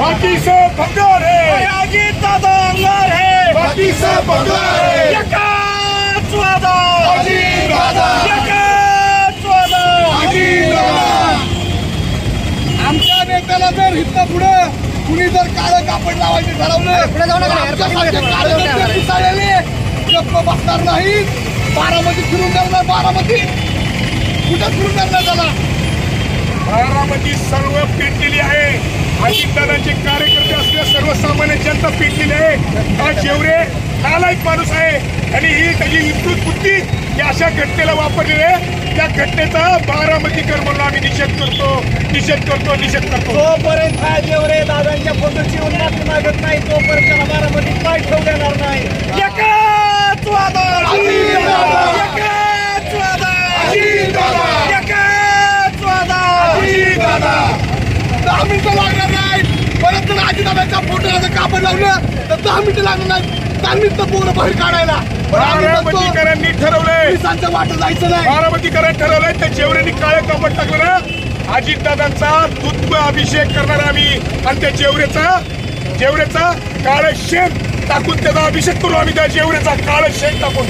बाकी सब भंगार है, अजित दादा अंगार है, बाकी सब भंगार है, एकाच वादा, अजित दादा, एकाच वादा, अजित दादा। आमच्या नेत्याला जर इथं पुढे कुणी जर काळं कापड लावायचे ठरवलं गप्प बसणार नाही। बारामती फिरून जाणार, बारामती कुठं फिरून जाणार त्याला। बारामती सर्व पेटलेली आहे, अजितदादांचे कार्यकर्ते असलेल्या सर्वसामान्य जनता पेटलेली आहे। हा जेवरे नालायक माणूस आहे आणि ही त्याची विकृत बुद्धी या अशा घटनेला वापरलेली आहे। त्या घटनेचा बारामतीकर म्हणून आम्ही निषेध करतो। जोपर्यंत हा जेवरे दादांच्या फोटोची उन्नती मागत नाही तोपर्यंत त्याला बारामतीत पाय ठेवू देणार नाही। एकाच वादा, एकाच वादा, एकाच वादा, 10 मिनिटं लागणार नाही। परत जर अजितदादांच्या फोटोला कापड लावलं तर 10 मिनिटं लागणार नाही। 10 मिनिटं पूर्ण बाहेर काढायला बारामतीकरांनी ठरवलंय, पोलिसांच्या वाटत जायचं नाही। बारामतीकरांनी ठरवलंय त्या जेवढ्यांनी काळे कापड टाकलं ना अजितदादांचा दूध अभिषेक करणार आम्ही आणि त्या जेवढ्याचा काळे शेण टाकून त्याचा अभिषेक करू आम्ही। त्या जेवढ्याचा काळे शेण टाकून